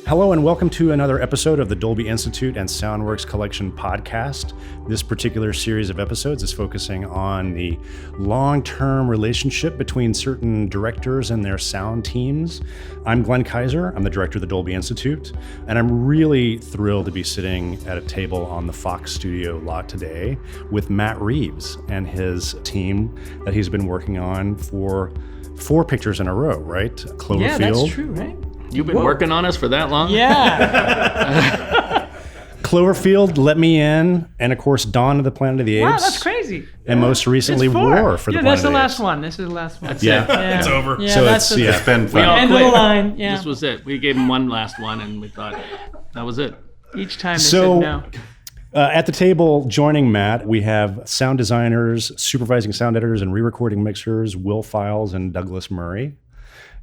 Hello and welcome to another episode of the Dolby Institute and SoundWorks Collection podcast. This particular series of episodes is focusing on the long-term relationship between certain directors and their sound teams. I'm Glenn Kiser. I'm the director of the Dolby Institute, and I'm really thrilled to be sitting at a table on the Fox studio lot today with Matt Reeves and his team that he's been working on for 4 pictures in a row, right? Cloverfield. Yeah, that's true, right? You've been working on us for that long? Yeah. Cloverfield, Let Me In, and of course, Dawn of the Planet of the Apes. Wow, that's crazy. And most recently, War for the Planet of the Apes. Yeah, that's the last one. This is the last one. That's it. Yeah. It's over. Yeah, So that's it's been We all end quit. of the line. Yeah. This was it. We gave him one last one, and we thought that was it. Each time they So- said no. At the table, joining Matt, we have sound designers, supervising sound editors, and re-recording mixers, Will Files and Douglas Murray.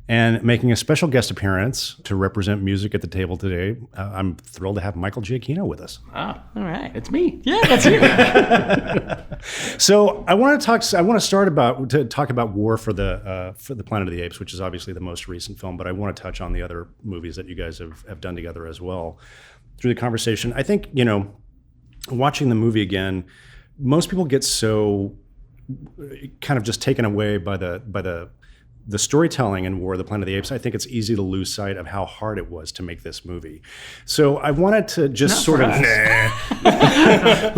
And making a special guest appearance to represent music at the table today, I'm thrilled to have Michael Giacchino with us. Ah, All right. it's me. Yeah, that's you. So I want to start to talk about War for the Planet of the Apes, which is obviously the most recent film, but I want to touch on the other movies that you guys have done together as well through the conversation. I think, watching the movie again, most people get so kind of just taken away by the storytelling in War of the Planet of the Apes. I think it's easy to lose sight of how hard it was to make this movie. So I wanted to just but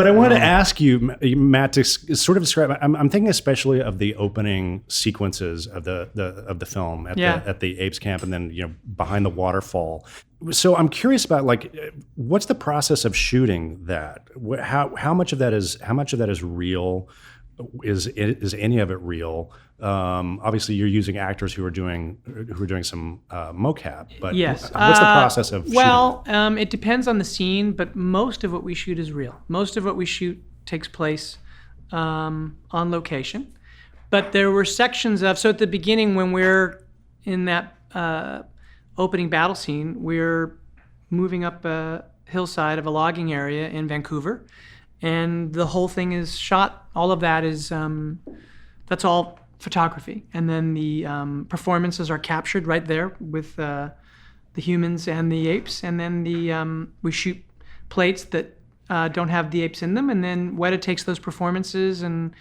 I wanted to ask you, Matt, to sort of describe. I'm thinking especially of the opening sequences of the film at the Apes camp, and then behind the waterfall. So I'm curious about what's the process of shooting that? How much of that is real? Is any of it real? Obviously, you're using actors who are doing some mocap, but Yes. what's the process of shooting? Well, it depends on the scene, but most of what we shoot is real. Most of what we shoot takes place on location. But there were sections so at the beginning when we're in that opening battle scene, we're moving up a hillside of a logging area in Vancouver. And the whole thing is shot. All of that is, that's all photography. And then the performances are captured right there with the humans and the apes. And then we shoot plates that don't have the apes in them. And then Weta takes those performances and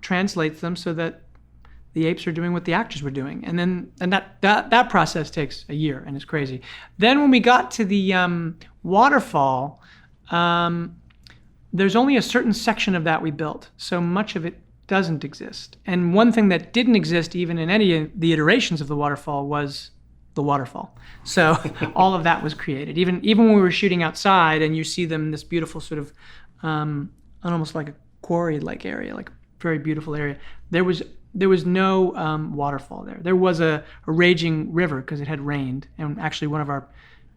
translates them so that the apes are doing what the actors were doing. And that process takes a year, and it's crazy. Then when we got to the waterfall, there's only a certain section of that we built, so much of it doesn't exist. And one thing that didn't exist even in any of the iterations of the waterfall was the waterfall. So all of that was created. Even when we were shooting outside and you see them in this beautiful sort of, almost like a quarry-like area, like a very beautiful area, there was no waterfall there. There was a raging river because it had rained, and actually one of our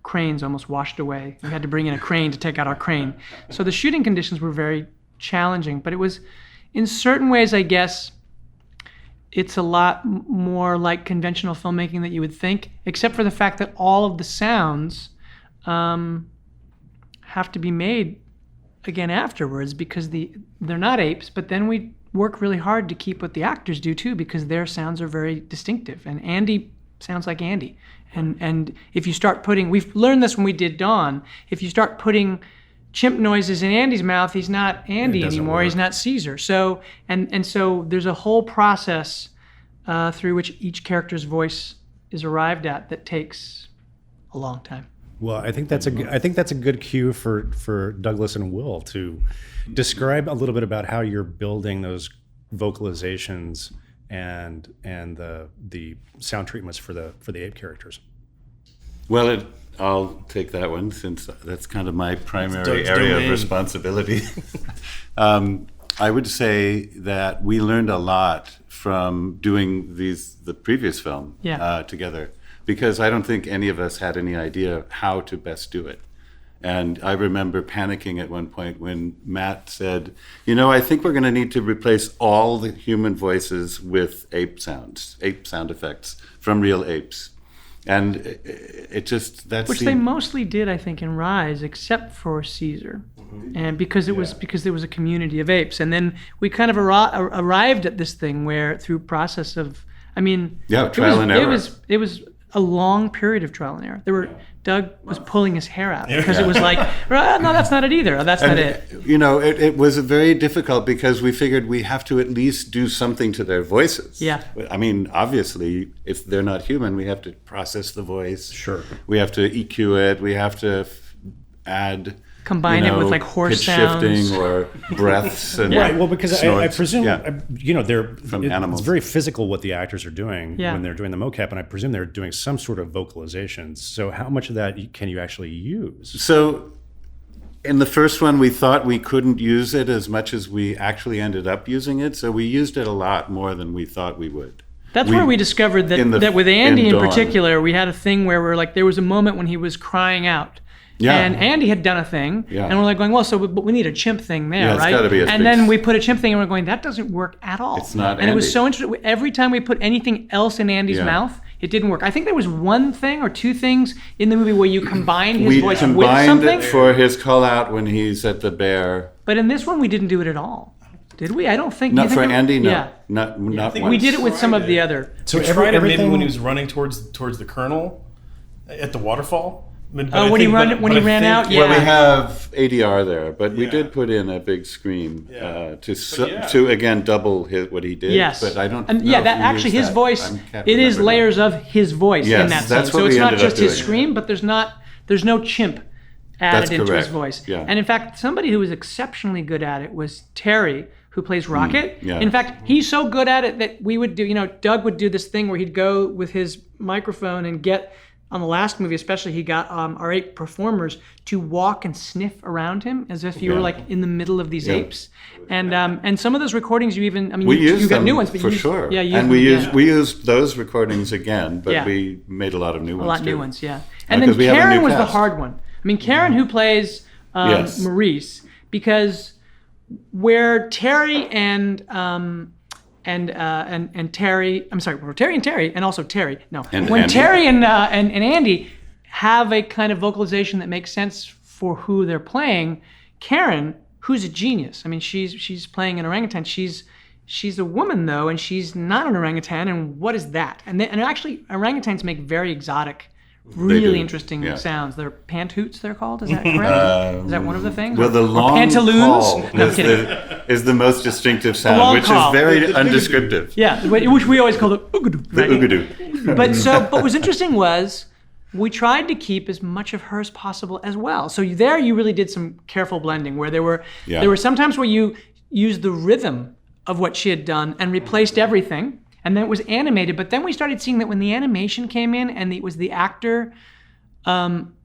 cranes almost washed away. We had to bring in a crane to take out our crane. So the shooting conditions were very challenging, but it was, in certain ways, I guess, it's a lot more like conventional filmmaking that you would think, except for the fact that all of the sounds have to be made again afterwards because they're not apes, but then we work really hard to keep what the actors do too, because their sounds are very distinctive. And Andy sounds like Andy. And if you start putting, we've learned this when we did Dawn, if you start putting chimp noises in Andy's mouth, he's not Andy anymore, he's not Caesar. So, and so there's a whole process through which each character's voice is arrived at that takes a long time. Well, I think that's a good cue for Douglas and Will to describe a little bit about how you're building those vocalizations and the sound treatments for the ape characters. Well, I'll take that one since that's kind of my primary area of responsibility. I would say that we learned a lot from doing the previous film together, because I don't think any of us had any idea how to best do it. And I remember panicking at one point when Matt said, I think we're going to need to replace all the human voices with ape sound effects from real apes. And it just, which they mostly did, I think, in Rise, except for Caesar. And because there was a community of apes. And then we kind of arrived at this thing where through process of, trial and error. It was a long period of trial and error. Doug was pulling his hair out because it was like, no, that's not it either. That's not it. You know, it was very difficult because we figured we have to at least do something to their voices. Yeah. I mean, obviously, if they're not human, we have to process the voice. Sure. We have to EQ it. We have to add... Combine it with like horse pitch sounds. shifting or breaths and Right. Well, because I presume, they're From animals. It's very physical what the actors are doing Yeah. when they're doing the mocap, and I presume they're doing some sort of vocalizations. So how much of that can you actually use? So in the first one, we thought we couldn't use it as much as we actually ended up using it. So we used it a lot more than we thought we would. That's where we discovered that with Andy in Dawn. particular, we had a thing where we're like, there was a moment when he was crying out. Yeah. And Andy had done a thing, Yeah. and we're like going, well, but we need a chimp thing there, Yeah, it's right? gotta be a and big- then we put a chimp thing, and we're going, that doesn't work at all. It's not And it was Andy. so interesting. Every time we put anything else in Andy's Yeah. mouth, it didn't work. I think there was one thing or two things in the movie where you combined his We voice with combined something, it for his call out when he's at the bear. but in this one we didn't do it at all. Did we? I don't think. Not you think for Andy, no. Yeah. Not think once. We did it with some of the other. So We tried it maybe everything- when he was running towards the colonel at the waterfall. But Oh, I when he think- ran- but- when but he I ran think- out, Well, we Yeah. have ADR there, but we Yeah. did put in a big scream Yeah. to to again double what he did. Yes. But I don't. And know yeah, if that we actually used his that. voice. Can't It is remember now. layers of his voice Yes, in that that's scene. what So it's we not ended up just his doing. scream, but there's no chimp added That's into his correct. voice. Yeah. And in fact, somebody who was exceptionally good at it was Terry, who plays Rocket. yeah. In fact, he's so good at it that we would do. Doug would do this thing where he'd go with his microphone and get. On the last movie, especially, he got our 8 performers to walk and sniff around him as if you were Yeah. like in the middle of these Yeah. apes. And some of those recordings, you We you used got them new ones, but for you sure. Yeah, you and used we used those recordings again, but Yeah. we made a lot of new ones. a lot too. new ones, yeah. And because then we have a Karen new was the cast. hard one. I mean, Karen, who plays Yes. Maurice, because where Terry and Terry, I'm sorry, Terry and Terry, and also Terry. No, And when Andy. Terry and Andy have a kind of vocalization that makes sense for who they're playing, Karen, who's a genius. I mean, she's playing an orangutan. She's a woman though, and she's not an orangutan. And what is that? And actually, orangutans make very exotic, really do, interesting yeah. sounds. They're panthoots, they're called. Is that correct? Is that one of the things? Well, the Or long pantaloons? call No, I'm is kidding. is the most distinctive sound, long which call. is very undescriptive. Yeah, which we always call the oogadu. The right? oogadu. But what was interesting was we tried to keep as much of her as possible as well. So there you really did some careful blending where there were sometimes where you used the rhythm of what she had done and replaced everything, and then it was animated. But then we started seeing that when the animation came in and it was the actor,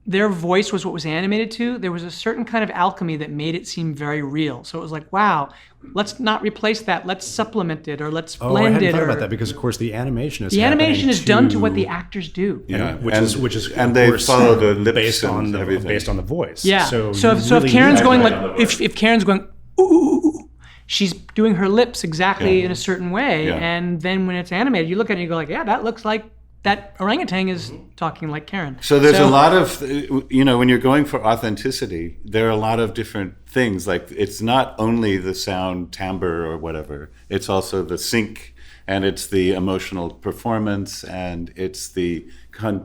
their voice was what was animated to, there was a certain kind of alchemy that made it seem very real. So it was like, wow, let's not replace that. Let's supplement it, or let's Oh, I blend hadn't it. thought or, about that because, of course, the animation is the animation is done to to what the actors do. Yeah, which is and of they course, follow the lips based and on everything. based on the voice. Yeah. So So you if really Karen's need going that. like if Karen's going ooh, ooh, ooh, ooh, she's doing her lips exactly Yeah. in a certain way, Yeah. and then when it's animated, you look at it and you go like, yeah, that looks like that orangutan is talking like Karen. So there's a lot of, when you're going for authenticity, there are a lot of different things. Like it's not only the sound timbre or whatever, it's also the sync, and it's the emotional performance, and it's the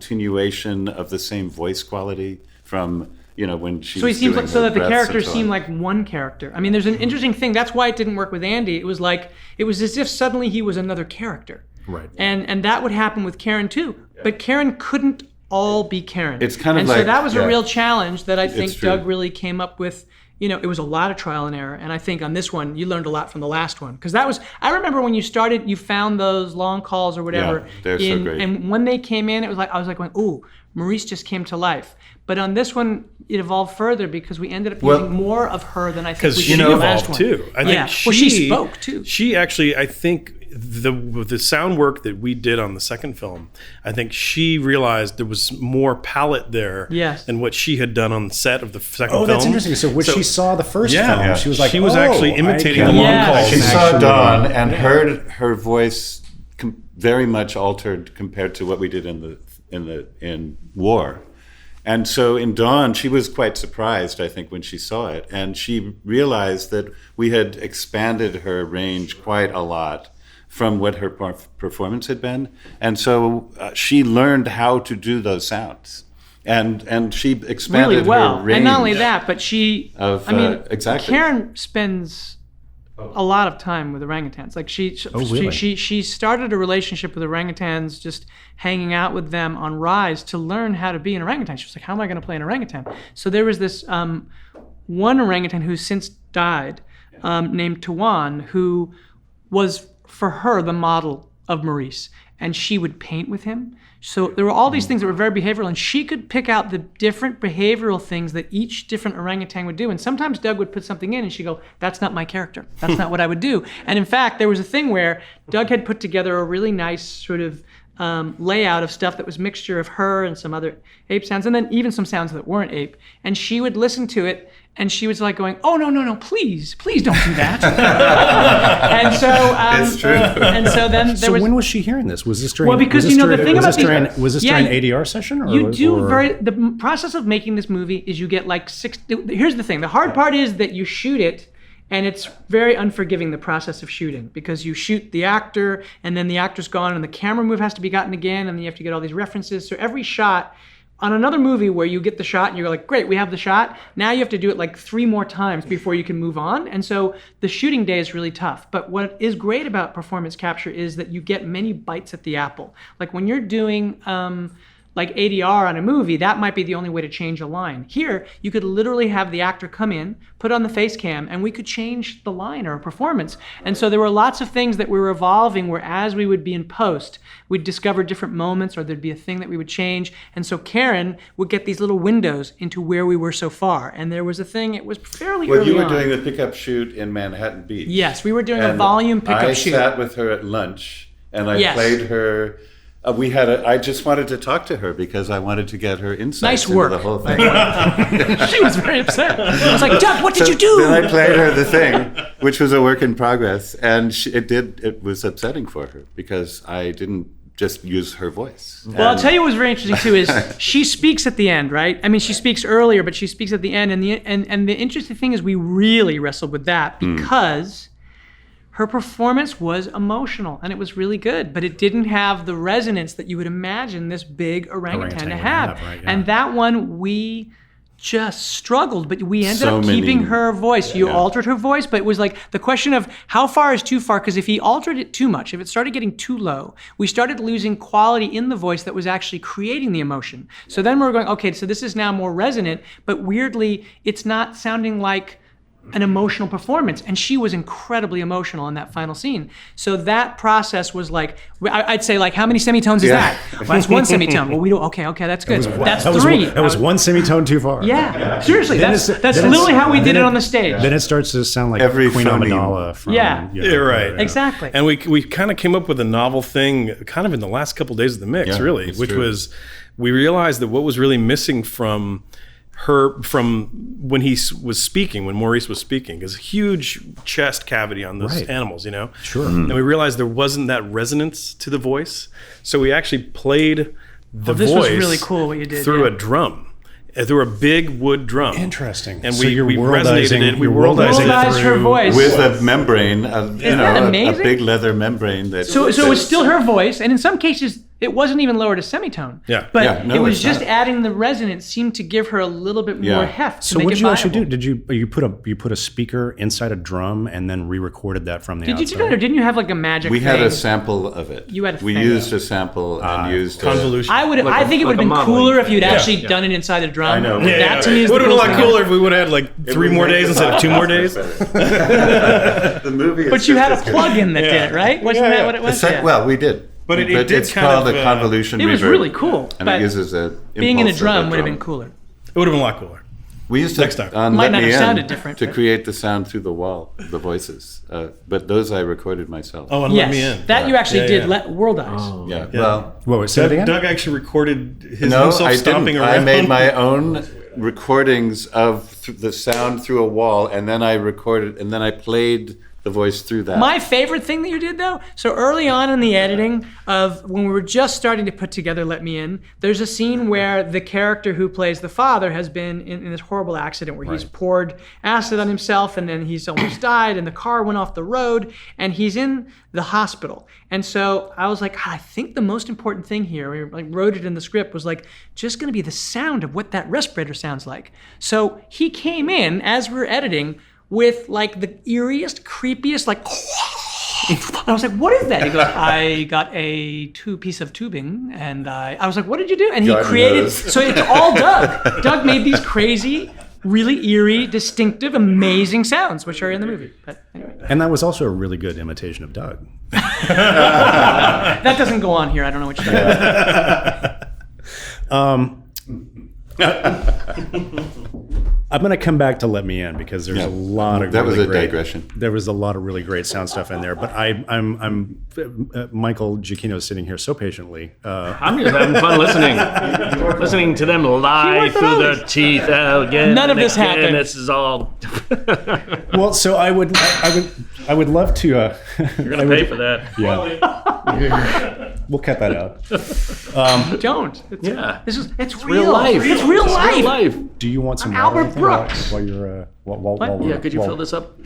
continuation of the same voice quality from, when she's So he seems doing like so her that the breaths characters and so seem on. like one character. I mean, there's an interesting thing. That's why it didn't work with Andy. It was as if suddenly he was another character. Right. And that would happen with Karen too. But Karen couldn't all be Karen. It's kind of and so like- that was yeah. a real challenge that I think true. Doug really came up with. It was a lot of trial and error. And I think on this one, you learned a lot from the last one. Because I remember when you started, you found those long calls or whatever. Yeah, they're so great. And when they came in, I was like going, ooh, Maurice just came to life. But on this one, it evolved further because we ended up using more of her than I think we Because did she in the last evolved one. too. I think Yeah. Well, she spoke too. She actually, I think, the sound work that we did on the second film, I think she realized there was more palette there Yes. than what she had done on the set of the second film. Oh, that's interesting. So when she saw the first Yeah. film, Yeah. she was like, She was oh, actually I imitating can- the long Yes. calls. She I saw can Dawn actually- and heard her voice very much altered compared to what we did in War. And so in Dawn, she was quite surprised, I think, when she saw it. And she realized that we had expanded her range quite a lot. from what her performance had been. And so she learned how to do those sounds. And she expanded Really well. her range. And not only that, but exactly. Karen spends a lot of time with orangutans. Like really? she started a relationship with orangutans, just hanging out with them on rides to learn how to be an orangutan. She was like, how am I going to play an orangutan? So there was this one orangutan who's since died, named Tawan, who was for her the model of Maurice, and she would paint with him. So there were all these things that were very behavioral, and she could pick out the different behavioral things that each different orangutan would do. And sometimes Doug would put something in and she'd go, that's not my character. That's not what I would do. And in fact, there was a thing where Doug had put together a really nice sort of layout of stuff that was mixture of her and some other ape sounds, and then even some sounds that weren't ape. And she would listen to it, and she was like going, "Oh no, please don't do that." And so It's true. And so then there So was. when was she hearing this? Was this during? Well, because, was this you know, the during- thing was about this these- during, was this Yeah, during ADR session? Or, You do or- the process of making this movie is you get like six. Here's the thing: the hard part is that you shoot it, and it's very unforgiving, the process of shooting, because you shoot the actor, and then the actor's gone, and the camera move has to be gotten again, and then you have to get all these references. So every shot. On another movie where you get the shot and you're like, great, we have the shot. Now you have to do it like 3 more times before you can move on. And so the shooting day is really tough. But what is great about performance capture is that you get many bites at the apple. Like when you're doing like ADR on a movie, that might be the only way to change a line. Here, you could literally have the actor come in, put on the face cam, and we could change the line or a performance. And so there were lots of things that we were evolving where as we would be in post, we'd discover different moments or there'd be a thing that we would change. And so Karen would get these little windows into where we were so far. And there was a thing, it was fairly Well, early you were on. doing the pickup shoot in Manhattan Beach. Yes, we were doing a And volume pickup I shoot. sat with her at lunch, and I Yes. played her. I just wanted to talk to her because I wanted to get her insights Nice into work. the whole thing. She was very upset. I was like, Doug, what did you do? Then I played her the thing, which was a work in progress, and it was upsetting for her because I didn't just use her voice. Well, I'll tell you what was very interesting too is she speaks at the end, right? I mean, she speaks earlier, but she speaks at the end. And the interesting thing is we really wrestled with that because her performance was emotional and it was really good, but it didn't have the resonance that you would imagine this big orangutan to would have. right, yeah. And that one we just struggled, but we ended So up keeping many- her voice. You Yeah. altered her voice, but it was like the question of how far is too far, because if he altered it too much, if it started getting too low, we started losing quality in the voice that was actually creating the emotion. So then we're going, okay, so this is now more resonant, but weirdly, it's not sounding like an emotional performance, and she was incredibly emotional in that final scene. So that process was like, I'd say like, how many semitones is that? Well, that's 1 semitone. Well, we don't. Okay, that's good. That's That was 3. that was 1 semitone too far. Yeah, seriously, Then that's it's- then literally it's- how we did then it on the stage. Then it starts to sound like Every Queen phoneme. Amidala from. Yeah. you know, Yeah, right. Exactly. And we kind of came up with a novel thing kind of in the last couple of days of the mix, Yeah, really, it's which true. was we realized that what was really missing from when he was speaking, when Maurice was speaking, is a huge chest cavity on those Right. animals, you know? Sure. And we realized there wasn't that resonance to the voice. So we actually played the this voice was really cool what you did, through yeah. a drum. Through a big wood drum. Interesting. And So we you're resonated it. We you're worldized it Worldized her through- voice. with a membrane, Isn't that a amazing? big leather membrane that. So it was still her voice, and in some cases, it wasn't even lowered a semitone. Yeah. But Yeah, no, it was it's just not. adding the resonance seemed to give her a little bit more Yeah. heft. To So make what it did you actually do? viable. Did you put a speaker inside a drum and then re-recorded that from the Did you outside? do that, or didn't you have like a magic we thing? had a sample of it. You had a we thing. used a sample and used Convolution. I would. Like I think it would have a been modeling cooler if thing. you'd Yeah. actually done it inside a drum. I know. That to me is it would the have been a lot coolest thing. cooler if we would have had like 3 more days instead of 2 more days. The movie. Is But you just had a as good. plug-in that did it, right? Wasn't Yeah, that yeah. what it was? The sec- Yeah. Well, we did. But it did it's kind called of, a convolution It was reverb, really cool, and but it uses a being in a impulse of drum would have been cooler. It would have been a lot cooler. We used to Next time. on Might Let not Me have In sounded different, to but- create the sound through the wall, the voices. But those I recorded myself. Oh, and Yes, Let Me In. that you actually Yeah, did. yeah. Let World Eyes. yeah. Yeah. Well, Whoa, say that again? Doug actually recorded his no, himself I stomping didn't. around. I made my own recordings of the sound through a wall, and then I recorded, and then I played the voice through that. My favorite thing that you did, though, so early on in the editing of when we were just starting to put together Let Me In, there's a scene where the character who plays the father has been in this horrible accident where he's poured acid on himself and then he's almost died and the car went off the road and he's in the hospital. And so I was like, I think the most important thing here, we like wrote it in the script, was like just going to be the sound of what that respirator sounds like. So he came in as we were editing with like the eeriest, creepiest, like, and I was like, what is that? He goes, I got a piece of tubing, and I was like, what did you do? And he created, so it's all Doug. Doug made these crazy, really eerie, distinctive, amazing sounds, which are in the movie. But anyway. And that was also a really good imitation of Doug. That doesn't go on here. I don't know what you're I'm going to come back to Let Me In because there's a lot of digression. There was a lot of really great sound stuff in there, but I'm Michael Giacchino sitting here so patiently. I'm just having fun listening to them lie through their teeth again. None of this happened. This is all. Well, so I would love to. You're gonna pay for that. Yeah. We'll cut that out. Don't. It's real life. It's real life. Do you want some water Albert or anything Brooks. while you're Could you fill this up?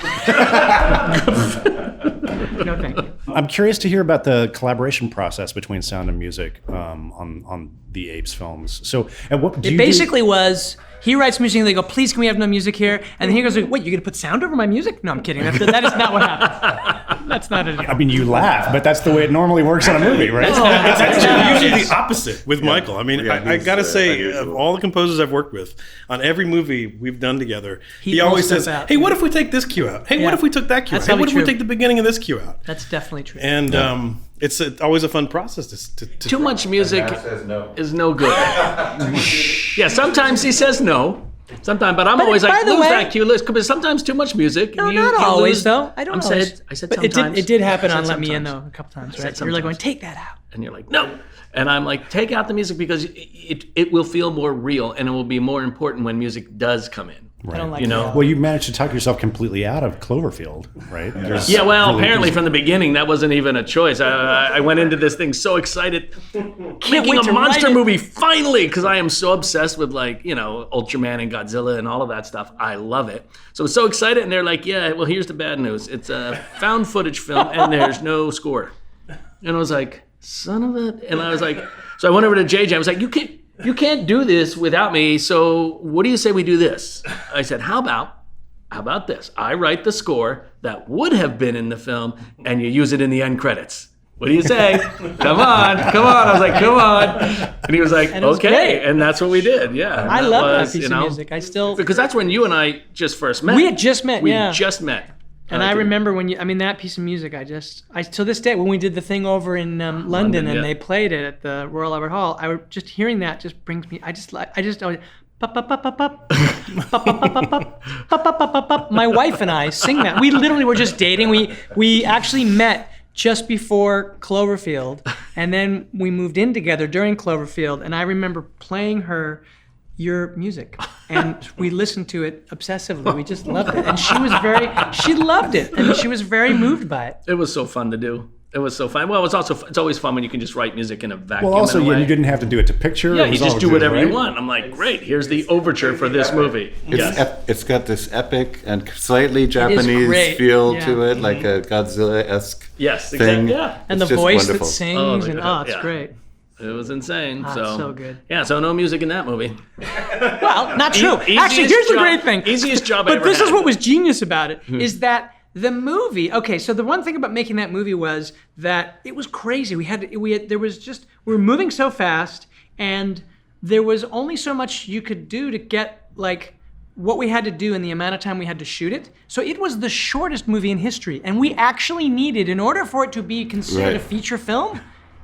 No, thank you. I'm curious to hear about the collaboration process between sound and music on the Apes films. So, at what It basically was, he writes music and they go, please, can we have no music here? And then he goes, wait, you're going to put sound over my music? No, I'm kidding. That is not what happens. That's not it. I mean, you laugh, but that's the way it normally works on a movie, right? It's actually usually the opposite with Michael. I mean, I got to say, of all the composers I've worked with, on every movie we've done together, he always says, hey, what if we take this cue out? Hey, what if we took that cue out? Hey, what if we take the beginning of this cue out? That's definitely true. And it's always a fun process to Too much music is no good. Yeah, sometimes he says no. Sometimes, but I'm always like, lose that cue list, because sometimes too much music. No, not always, though. I don't know. I said sometimes. It did happen on Let Me In, though, a couple times, right? You're like going, take that out. And you're like, no. And I'm like, take out the music because it will feel more real and it will be more important when music does come in. Right. I don't like Well, you managed to talk yourself completely out of Cloverfield, right? Yeah, well, apparently from the beginning, that wasn't even a choice. I went into this thing so excited, making a monster movie, finally, because I am so obsessed with, like, Ultraman and Godzilla and all of that stuff. I love it. So I was so excited, and they're like, yeah, well, here's the bad news. It's a found footage film, and there's no score. And I was like, son of a... And I was like... So I went over to JJ. I was like, you can't do this without me, so what do you say we do this? I said, how about this? I write the score that would have been in the film, and you use it in the end credits. What do you say? Come on. I was like, come on. And he was like, okay. And that's what we did, yeah. I love that piece of music. Because that's when you and I just first met. We had just met, We just met. And I remember that piece of music, I till this day, when we did the thing over in London and they played it at the Royal Albert Hall, just hearing that just brings me, my wife and I sing that. We literally were just dating. We actually met just before Cloverfield, and then we moved in together during Cloverfield, and I remember playing her your music, and we listened to it obsessively. We just loved it, and she loved it, and she was very moved by it. It was so fun to do. It was so fun. Well, it's always fun when you can just write music in a vacuum. Well, also, in a way. You didn't have to do it to picture. Yeah, you just do whatever you want. I'm like, great, here's the overture for this movie. It's got this epic and slightly Japanese feel to it, like a Godzilla-esque thing. Exactly. Yeah. And the voice that sings, it's great. It was insane. So good. Yeah, so no music in that movie. Well, not true. Actually, here's the great thing. Easiest job I ever had. But this is what was genius about it, is that the movie, so the one thing about making that movie was that it was crazy. We were moving so fast, and there was only so much you could do to get, like, what we had to do in the amount of time we had to shoot it. So it was the shortest movie in history, and we actually needed, in order for it to be considered a feature film,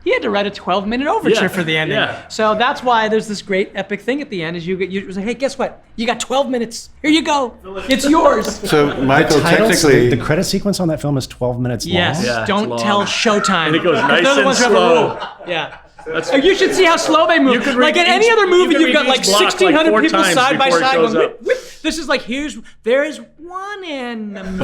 he had to write a 12-minute overture for the ending. Yeah. So that's why there's this great epic thing at the end. Is you was like, hey, guess what? You got 12 minutes. Here you go. It's yours. So Michael, technically, the credit sequence on that film is 12 minutes long. Yes. Don't tell Showtime. And it goes nice and slow. Yeah. You should see how slow they move. Like in any other movie, you've got like 1,600 people side by side going, whip, whip. This is like there is one enemy.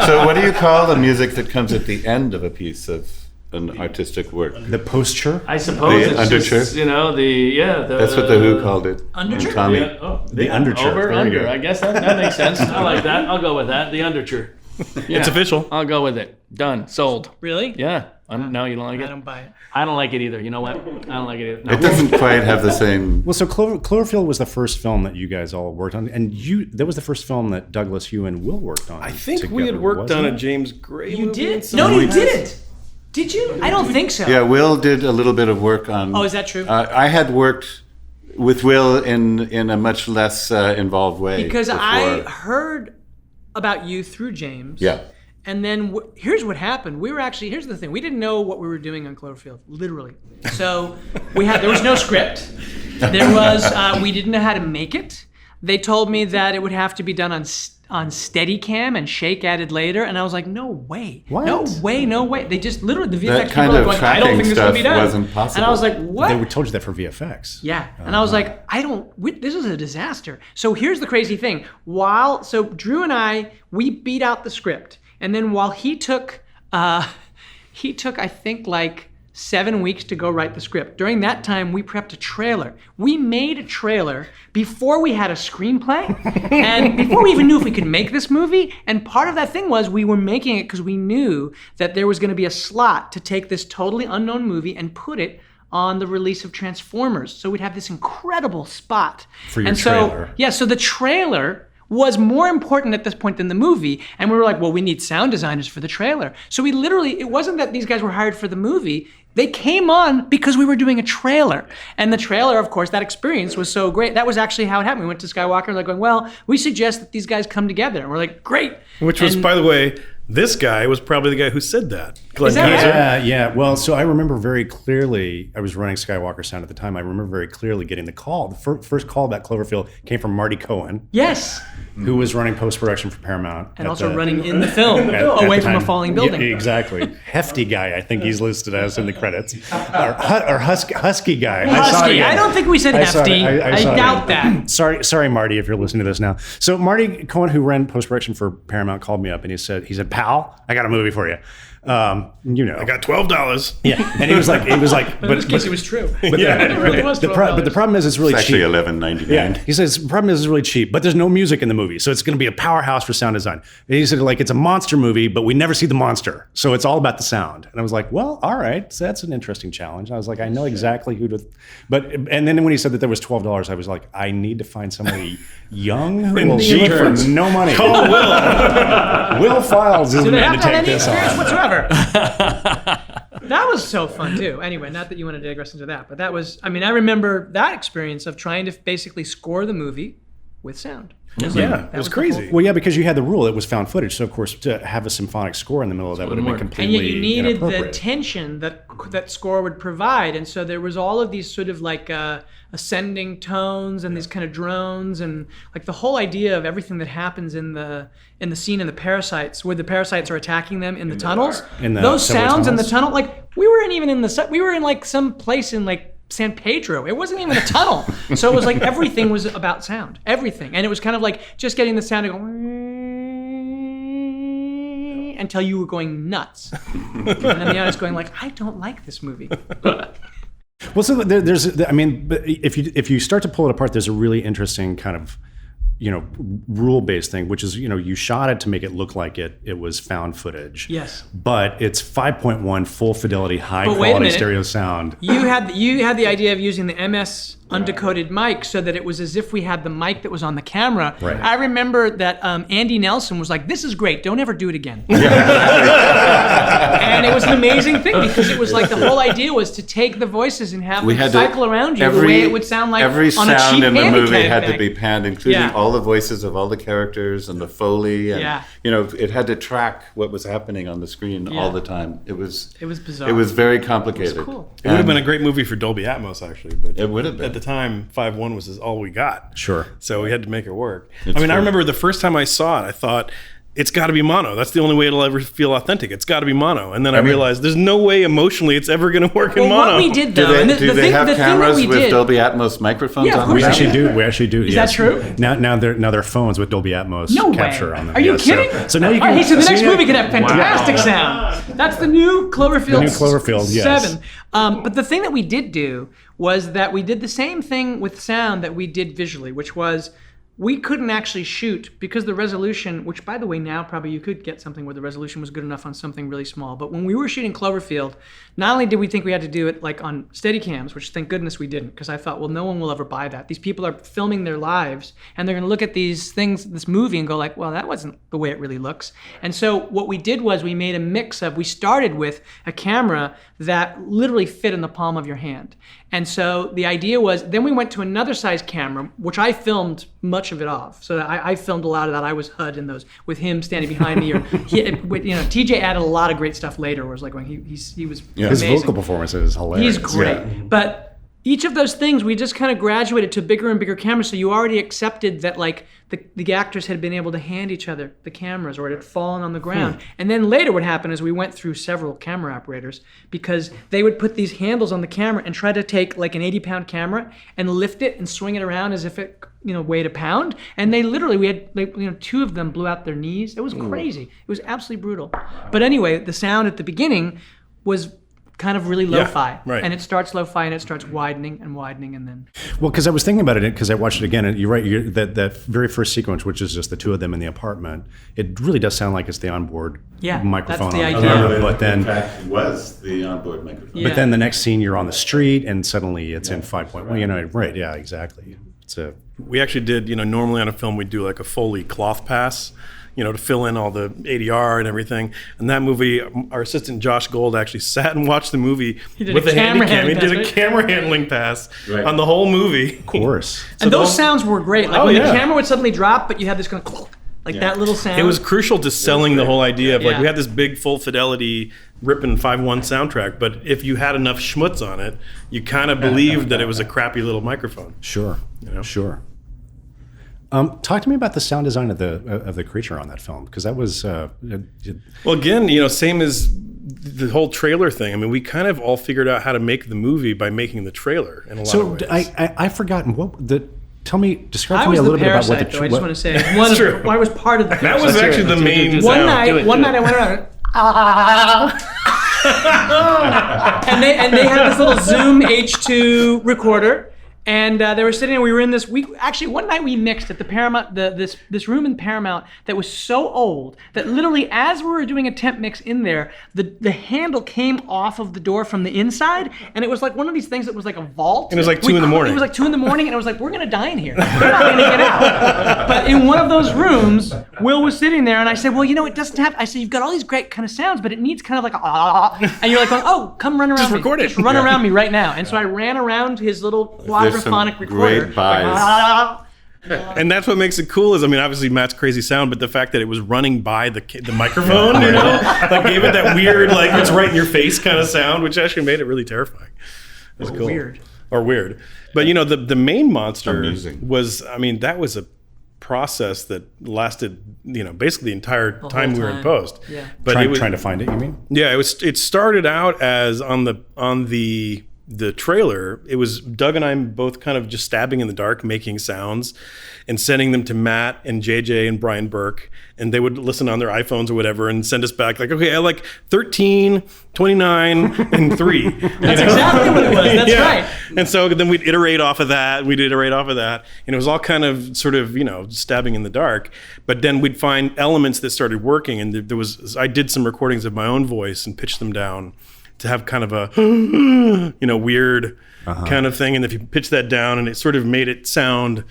So what do you call the music that comes at the end of a piece of an artistic work? The posture? I suppose The it's underture? just, the That's what the Who called it. Underture? And Tommy. The underture. Over, Very under. good. I guess that makes sense. I like that. I'll go with that. The underture. Yeah, It's official. I'll go with it. Done. Sold. Really? Yeah. No, you don't like it? I don't buy it. I don't like it either. You know what? I don't like it either. No. It doesn't quite have the same. Well, so Cloverfield was the first film that you guys all worked on, and that was the first film that Douglas, you, and Will worked on. I think together, we had worked wasn't on a it? James Gray You movie. did? No, you didn't. Did you? I don't think so. Yeah, Will did a little bit of work on. Oh, is that true? I had worked with Will in a much less involved way. Because before. I heard about you through James. Yeah. And then here's what happened. Here's the thing. We didn't know what we were doing on Cloverfield, literally. So there was no script. We didn't know how to make it. They told me that it would have to be done on Steadicam and shake added later. And I was like, no way. What? No way. They just literally, the VFX That kind people are of going, I don't tracking think this will stuff be done. wasn't possible. And I was like, what? They told you that for VFX. Yeah. And I was like, this is a disaster. So here's the crazy thing. So Drew and I, we beat out the script. And then while he took, I think, like 7 weeks to go write the script. During that time, we prepped a trailer. We made a trailer before we had a screenplay and before we even knew if we could make this movie. And part of that thing was we were making it because we knew that there was going to be a slot to take this totally unknown movie and put it on the release of Transformers. So we'd have this incredible spot. For your trailer. So the trailer was more important at this point than the movie. And we were like, well, we need sound designers for the trailer. So it wasn't that these guys were hired for the movie. They came on because we were doing a trailer. And the trailer, of course, that experience was so great. That was actually how it happened. We went to Skywalker and going, well, we suggest that these guys come together. And we're like, great. Which was, by the way, this guy was probably the guy who said that. Is that Kiser. Yeah. Well, so I remember very clearly, I was running Skywalker Sound at the time. I remember very clearly getting the call. The first call about Cloverfield came from Marty Cohen. Yes. Who was running post-production for Paramount. And also running in the film, away from a falling building. Yeah, exactly. Hefty guy, I think he's listed as in the credits. Or husky guy. Husky. I don't think we said hefty. I saw it doubt again. that. Sorry, Marty, if you're listening to this now. So Marty Cohen, who ran post-production for Paramount, called me up and he said, pal, I got a movie for you. I got $12. Yeah, and he was like, But in this case, it was true. But the problem is it's really It's cheap. actually $11.99. Yeah, he says the problem is it's really cheap, but there's no music in the movie, so it's going to be a powerhouse for sound design. And he said it's a monster movie, but we never see the monster, so it's all about the sound. And I was like, well, all right, so that's an interesting challenge. And I was like, I know exactly who to, and then when he said that there was $12, I was like, I need to find somebody young who will do it for no money. Call Will. Will Files is Do the they man have to to have take any this experience on. whatsoever? That was so fun too. Anyway, not that you want to digress into that, but that was, I remember that experience of trying to basically score the movie with sound. It was the crazy. whole- Well, yeah, because you had the rule; it was found footage. So, of course, to have a symphonic score in the middle of that would have been work. And completely yet you needed the inappropriate. tension that score would provide. And so there was all of these sort of like ascending tones and these kind of drones and like the whole idea of everything that happens in the scene in the parasites, where the parasites are attacking them in the tunnels. In the Those subway sounds in the tunnels? tunnel, like we weren't even we were in like some place in like San Pedro. It wasn't even a tunnel. So it was like everything was about sound. Everything. And it was kind of like just getting the sound to go until you were going nuts. And then the audience going like, I don't like this movie. Well, so there's, but if you start to pull it apart, there's a really interesting kind of, rule-based thing, which is, you shot it to make it look like it was found footage. Yes. But it's 5.1 full fidelity, high But wait a quality minute. stereo sound. You had the idea of using the MS undecoded mic so that it was as if we had the mic that was on the camera. Right. I remember that Andy Nelson was like, this is great, don't ever do it again. And it was an amazing thing because it was like the whole idea was to take the voices and have them cycle around you the way it would sound like every on a sound cheap in the movie had to Handicap be bag. panned, including Yeah. all the voices of all the characters and the Foley. And, Yeah. it had to track what was happening on the screen Yeah. all the time. It was bizarre. It was very complicated. It was cool. It would have been a great movie for Dolby Atmos, actually. But It would have been. At the time, 5.1 was all we got. Sure. So we had to make it work. It's I true. remember the first time I saw it, I thought it's got to be mono. That's the only way it'll ever feel authentic. It's got to be mono. And then I realized there's no way emotionally it's ever going to work in mono. What we did though, Do they have cameras with Dolby Atmos microphones on them? We actually do. Is that true? Now they're phones with Dolby Atmos capture on them. Are you kidding? So now you can. All right, so the next movie could have fantastic sound. That's the new Cloverfield. Yes. 7. But the thing that we did do was that we did the same thing with sound that we did visually, which was we couldn't actually shoot because the resolution, which by the way, now probably you could get something where the resolution was good enough on something really small. But when we were shooting Cloverfield, not only did we think we had to do it like on Steadicams, which thank goodness we didn't, because I thought, well, no one will ever buy that. These people are filming their lives and they're going to look at these things, this movie and go like, well, that wasn't the way it really looks. And so what we did was we made a mix of, we started with a camera that literally fit in the palm of your hand. And so the idea was, then we went to another size camera, which I filmed much of it off. So I filmed a lot of that. I was HUD in those with him standing behind me. Or TJ added a lot of great stuff later. Where it was like when he was amazing. His vocal performance is hilarious. He's great, but each of those things we just kind of graduated to bigger and bigger cameras. So you already accepted that like the actors had been able to hand each other the cameras or it had fallen on the ground. And then later what happened is we went through several camera operators because they would put these handles on the camera and try to take like an 80-pound camera and lift it and swing it around as if it weighed a pound. And they literally, we had 2 of them blew out their knees. It was crazy. It was absolutely brutal. But anyway, the sound at the beginning was kind of really lo-fi, right. And it starts lo-fi and it starts widening and then. Well, because I was thinking about it because I watched it again, and you're right. That very first sequence, which is just the 2 of them in the apartment, it really does sound like it's the onboard microphone. That's the idea. But then, in fact, it was the onboard microphone. Yeah. But then the next scene, you're on the street, and suddenly it's in 5.1. Right? Yeah, exactly. We actually did. Normally on a film we do like a Foley cloth pass. To fill in all the ADR and everything. And that movie, our assistant Josh Gold actually sat and watched the movie with a handy cam. He did a camera handling pass on the whole movie. Of course. And those sounds were great. Like when the camera would suddenly drop, but you had this kind of that little sound. It was crucial to selling the whole idea of we had this big full fidelity ripping 5.1 soundtrack, but if you had enough schmutz on it, you kind of believed that it was a crappy little microphone. Sure. Sure. Talk to me about the sound design of the creature on that film, because that was well, again, same as the whole trailer thing. I mean, we kind of all figured out how to make the movie by making the trailer in a lot of ways. I've forgotten describe to me a little bit about what the I just want to say I was part of the that was actually the main one sound. night I went around and they had this little Zoom H2 recorder. And they were sitting there. We were in this. One night we mixed at the Paramount. This room in Paramount that was so old that literally, as we were doing a temp mix in there, the handle came off of the door from the inside, and it was like one of these things that was like a vault. And it was like 2 in the morning. It was like 2 in the morning, and I was like, we're gonna die in here. We're not gonna get out. But in one of those rooms, Will was sitting there, and I said, well, it doesn't have. I said, you've got all these great kind of sounds, but it needs kind of like and you're like, oh, come run around just me. Record it. Just run around me right now. And so I ran around his little quadraphonic recorder. Great buys. And that's what makes it cool is, obviously Matt's crazy sound, but the fact that it was running by the microphone, like gave it that weird, like it's right in your face kind of sound, which actually made it really terrifying. It was cool. Weird. But the main monster Amusing. was, that was a process that lasted, basically the entire time we were in post. Yeah. But trying to find it, you mean? Yeah, it started out as on the trailer, it was Doug and I both kind of just stabbing in the dark, making sounds and sending them to Matt and JJ and Brian Burke. And they would listen on their iPhones or whatever and send us back like, okay, I like 13, 29, and 3. That's exactly what it was. That's right. And so then we'd iterate off of that. And it was all kind of sort of, stabbing in the dark. But then we'd find elements that started working. And I did some recordings of my own voice and pitched them down to have kind of a, weird kind of thing. And if you pitch that down and it sort of made it sound,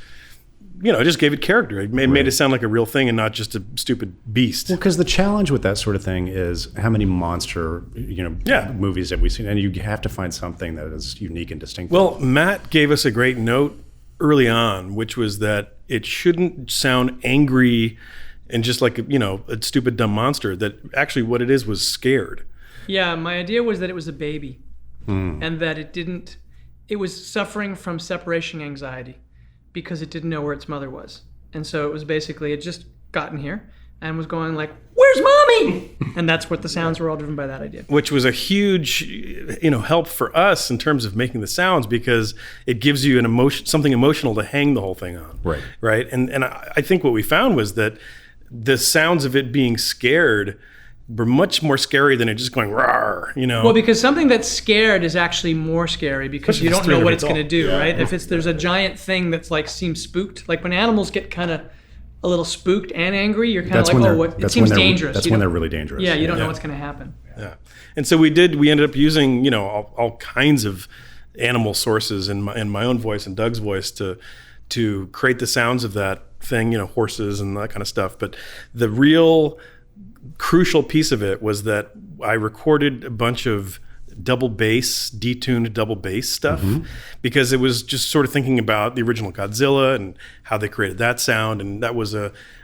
it just gave it character. It made it sound like a real thing and not just a stupid beast. Well, because the challenge with that sort of thing is how many monster, movies have we seen? And you have to find something that is unique and distinct. Well, Matt gave us a great note early on, which was that it shouldn't sound angry and just like, a stupid, dumb monster. That actually what it is was scared. Yeah, my idea was that it was a baby and that it was suffering from separation anxiety because it didn't know where its mother was. And so it was basically, it just gotten here. and was going like, "Where's mommy?" And that's what the sounds were all driven by that idea. Which was a huge, help for us in terms of making the sounds, because it gives you an emotion, something emotional to hang the whole thing on. Right. Right. And I think what we found was that the sounds of it being scared were much more scary than it just going rawr, Well, because something that's scared is actually more scary because you don't know what it's going to do, right? If there's a giant thing that's like seems spooked, like when animals get kind of a little spooked and angry, you're kind of like, it seems dangerous. That's when they're really dangerous. Yeah, you don't know what's going to happen. Yeah. And so we ended up using, all kinds of animal sources in my own voice and Doug's voice to create the sounds of that thing, horses and that kind of stuff. But the real crucial piece of it was that I recorded a bunch of detuned double bass stuff, because it was just sort of thinking about the original Godzilla and how they created that sound, and that was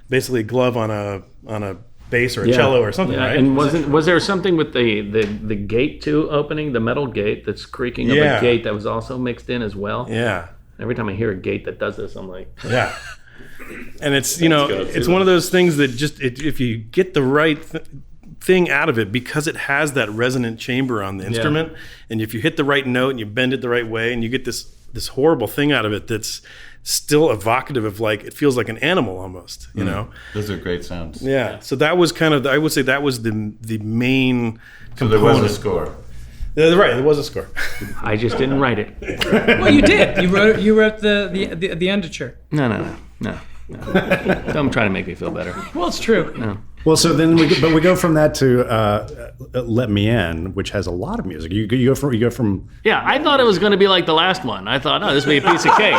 basically a glove on a bass or a cello or something, right? And was there something with the gate too opening, the metal gate that's creaking of a gate that was also mixed in as well? Yeah. Every time I hear a gate that does this, I'm like, yeah. And it's it's one of those things that just if you get the right thing out of it, because it has that resonant chamber on the instrument, and if you hit the right note and you bend it the right way, and you get this horrible thing out of it that's still evocative of, like, it feels like an animal almost, Those are great sounds. Yeah. So that was kind of, I would say that was the main component. So there was a score. Right, there was a score. I just didn't write it. Well, you did. You wrote the underture. No. Don't try to make me feel better. Well, it's true. No. Well, so then we go from that to "Let Me In," which has a lot of music. You go from. Yeah, I thought it was going to be like the last one. I thought, this would be a piece of cake.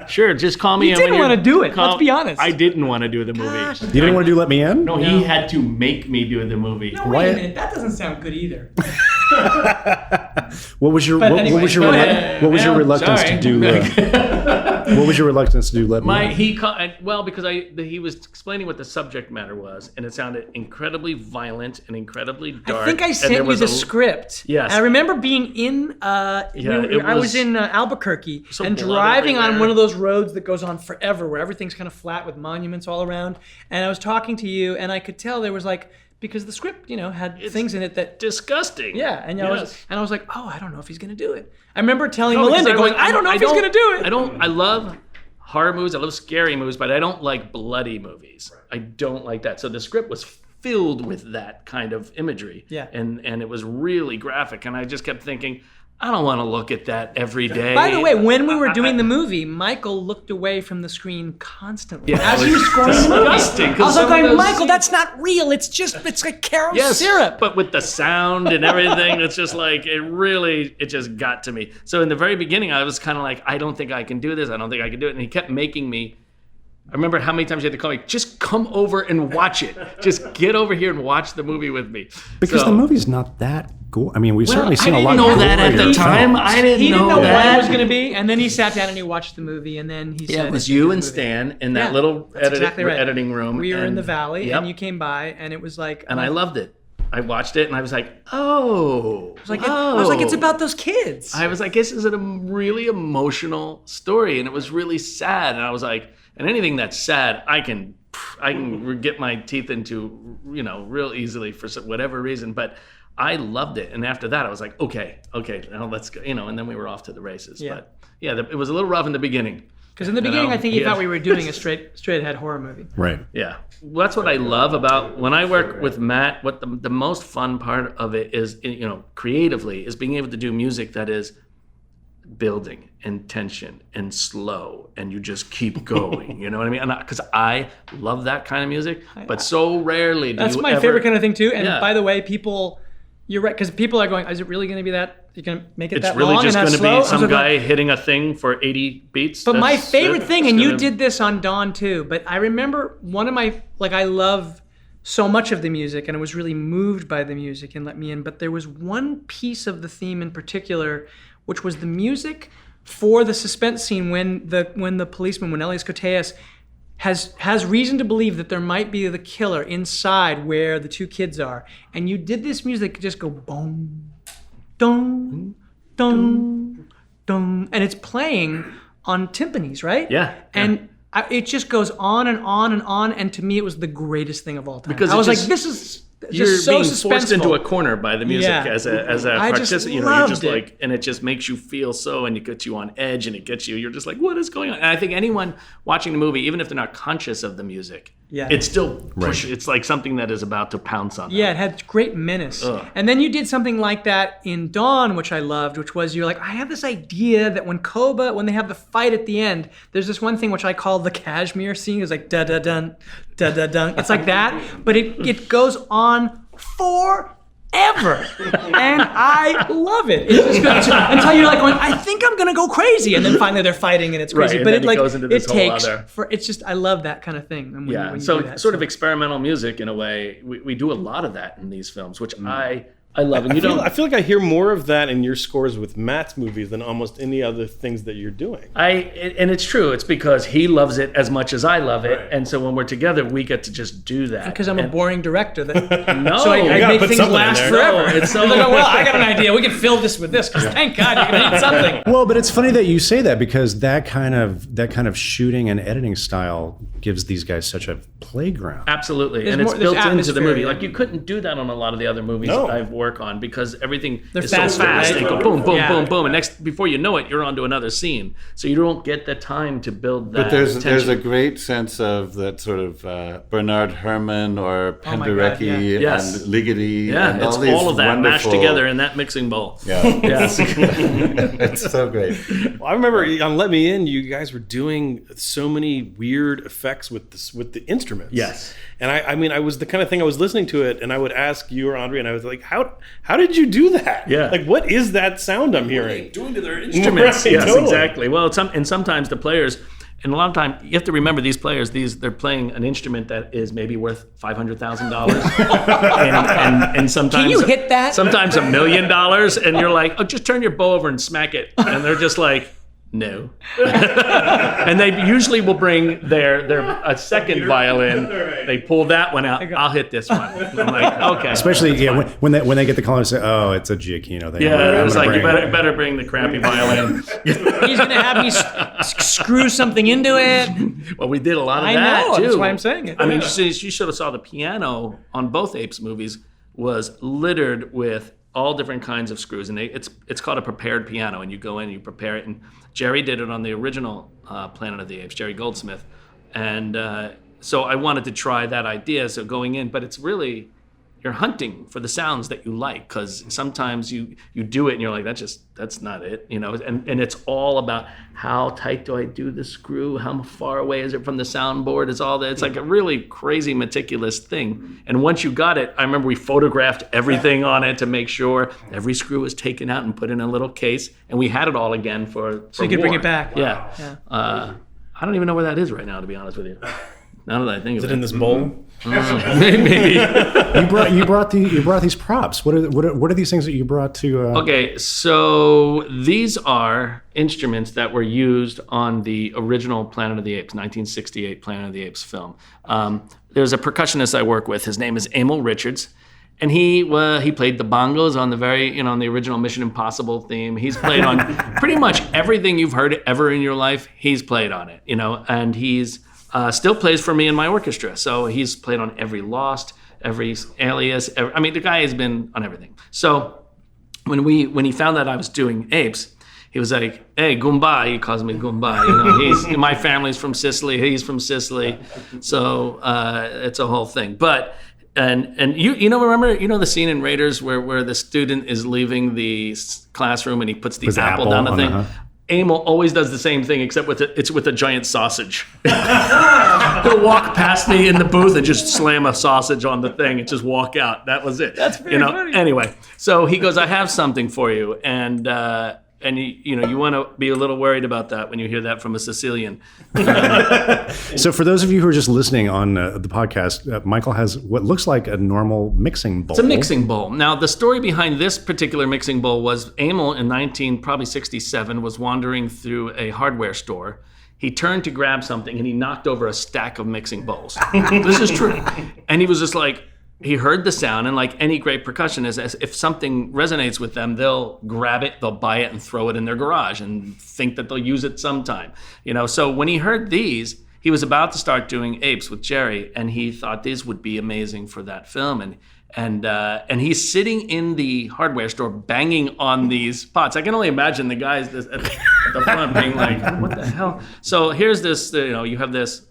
Sure, just call me. You didn't want to do it. Let's be honest. I didn't want to do the movie. Gosh. You didn't want to do "Let Me In"? No, he had to make me do the movie. No, wait a minute. That doesn't sound good either. What was your reluctance to do? What was your reluctance to do "Let Me In"? Because he was explaining what the subject matter was, and it sounded incredibly violent and incredibly dark. I think I sent you the script. Yes. I remember being in. I was in Albuquerque and driving on one of those roads that goes on forever, where everything's kind of flat with monuments all around. And I was talking to you, and I could tell there was like. Because the script, had things in it that disgusting. Yeah, and I was like, I don't know if he's going to do it. I remember telling Melinda, I don't know if he's going to do it. I love horror movies. I love scary movies, but I don't like bloody movies. Right. I don't like that. So the script was filled with that kind of imagery. Yeah. And it was really graphic, and I just kept thinking, I don't want to look at that every day. By the way, when we were doing the movie, Michael looked away from the screen constantly as he was scoring the movie. I was like, Michael, that's not real. It's like carob syrup. But with the sound and everything, it's just like, it just got to me. So in the very beginning, I was kind of like, I don't think I can do this. I don't think I can do it. And he kept making me. I remember how many times you had to call me, just come over and watch it. Just get over here and watch the movie with me. Because the movie's not that gore. I mean, we've certainly seen a lot of gore. I didn't know that at the time. I didn't know that. He didn't know what it was going to be. And then he sat down and he watched the movie. And then he said... it was you and Stan in that little editing room. We were in the valley and you came by and it was like... And I loved it. I watched it and I was like, oh. I was like, it's about those kids. I was like, this is a really emotional story. And it was really sad. And I was like... And anything that's sad, I can get my teeth into, real easily for whatever reason. But I loved it, and after that, I was like, okay, now let's go, And then we were off to the races. Yeah. But it was a little rough in the beginning. Because in the beginning, I think he thought we were doing a straight ahead horror movie. Right. Yeah. Well, that's what I love about when I work with Matt. What the most fun part of it is, creatively, is being able to do music that is building and tension and slow, and you just keep going. You know what I mean? Because I love that kind of music, but so rarely do that's you my ever... favorite kind of thing too. And by the way, you're right, because people are going, is it really going to be that? You're going to make it that long? It's really just going to be some guy hitting a thing for 80 beats. But my favorite thing, and you did this on Dawn too, but I remember one of my, I love so much of the music, and I was really moved by the music and Let Me In, but there was one piece of the theme in particular, which was the music for the suspense scene when the policeman, when Elias Koteas has reason to believe that there might be the killer inside where the two kids are. And you did this music just go boom, dum, dum, dum, and it's playing on timpanis, right? Yeah. And it just goes on and on and on. And to me, it was the greatest thing of all time. Because I was just, like, this is you're just so being suspenseful. forced into a corner by the music as a I just participant. You know, you're just loved it. like, and it just makes you feel so, and it gets you on edge, and it gets you. You're just like, what is going on? And I think anyone watching the movie, even if they're not conscious of the music, it's still it's like something that is about to pounce on them. Yeah, it had great menace. And then you did something like that in Dawn, which I loved, which was you're like, I have this idea that when they have the fight at the end, there's this one thing which I call the Kashmir scene. It's like da-da-dun, da-da-dun. It's like that, but it goes on forever. And I love it. It's just until you're like going, I think I'm gonna go crazy, and then finally they're fighting and it's crazy. Right, but and it then it goes into this whole takes other- it's just I love that kind of thing. And when you So do that, sort of experimental music in a way. We do a lot of that in these films, which I love. And I feel like I hear more of that in your scores with Matt's movies than almost any other things that you're doing. And it's true. It's because he loves it as much as I love it, and so when we're together, we get to just do that. because I'm a boring director. So You I gotta make put things something in last there. forever. No, it's so- They're like, well, I got an idea. We can fill this with this because thank God you're gonna need something. Well, but it's funny that you say that because that kind of shooting and editing style gives these guys such a playground. Absolutely, There's and it's more- there's built into the atmosphere, movie. yeah. Like you couldn't do that on a lot of the other movies No. that I work on because everything They're is fast, so fast. right? They go boom, boom, Yeah. boom, boom, and before you know it, you're onto another scene. So you don't get the time to build that. But there's tension. a great sense of that sort of Bernard Herrmann or Oh my God, Penderecki yeah. Yes. and Ligeti. Yeah, and it's all these all of that mashed wonderful- together in that mixing bowl. Yeah, Yes. it's so great. Well, I remember on Let Me In, you guys were doing so many weird effects with the instruments. Yes. And I mean, I was the kind of thing I was listening to it, and I would ask you or Andre, and I was like, how did you do that? Yeah. Like, what is that sound I'm hearing? Doing to their instruments. Right, Yes, totally. exactly. Well, and sometimes the players, and a lot of time you have to remember these players. They're playing an instrument that is maybe worth $500,000, and sometimes Can you hit that? Sometimes $1 million, and you're like, oh, just turn your bow over and smack it, and they're just like, no. And they usually will bring their a second violin. They pull that one out. I'll hit this one. I'm like, okay. Especially when they get the call and say, "Oh, it's a Giacchino thing." Yeah, it's I'm like gonna you better bring the crappy violin. He's gonna have me screw something into it. Well, we did a lot of I that know, too. that's why I'm saying it. I mean, you should have saw the piano on both Apes movies was littered with all different kinds of screws, and it's called a prepared piano, and you go in and you prepare it. And Jerry did it on the original Planet of the Apes, Jerry Goldsmith, and so I wanted to try that idea. So going in, but it's really you're hunting for the sounds that you like, because sometimes you do it and you're like, that's not it, you know. And it's all about how tight do I do the screw, how far away is it from the soundboard, is all that. It's like a really crazy meticulous thing. And once you got it, I remember we photographed everything on it to make sure every screw was taken out and put in a little case, and we had it all again for So you could bring war. it back. Yeah. Yeah. I don't even know where that is right now, to be honest with you. Now that I think of Is it in this bowl? Maybe. you brought these props. What are these things that you brought to? Okay, so these are instruments that were used on the original Planet of the Apes, 1968 Planet of the Apes film. There's a percussionist I work with. His name is Amyl Richards, and he played the bongos on on the original Mission Impossible theme. He's played on pretty much everything you've heard ever in your life. He's played on it, and he's still plays for me in my orchestra. So he's played on every Lost, every Alias. The guy has been on everything. So when he found that I was doing Apes, he was like, "Hey, Goomba," he calls me Goomba. My family's from Sicily. He's from Sicily, so it's a whole thing. But and remember the scene in Raiders where the student is leaving the classroom and he puts the apple down the thing. Amyl always does the same thing, except it's with a giant sausage. He'll walk past me in the booth and just slam a sausage on the thing and just walk out. That was it. That's very funny. Anyway, so he goes, "I have something for you," and you want to be a little worried about that when you hear that from a Sicilian. So for those of you who are just listening on the podcast, Michael has what looks like a normal mixing bowl. It's a mixing bowl. Now, the story behind this particular mixing bowl was Amyl in 1967 was wandering through a hardware store. He turned to grab something and he knocked over a stack of mixing bowls. This is true. And he was just like, he heard the sound, and like any great percussionist, if something resonates with them, they'll grab it, they'll buy it and throw it in their garage and think that they'll use it sometime. So when he heard these, he was about to start doing Apes with Jerry, and he thought these would be amazing for that film. And he's sitting in the hardware store banging on these pots. I can only imagine the guys at the front being like, what the hell? So here's this, you have this.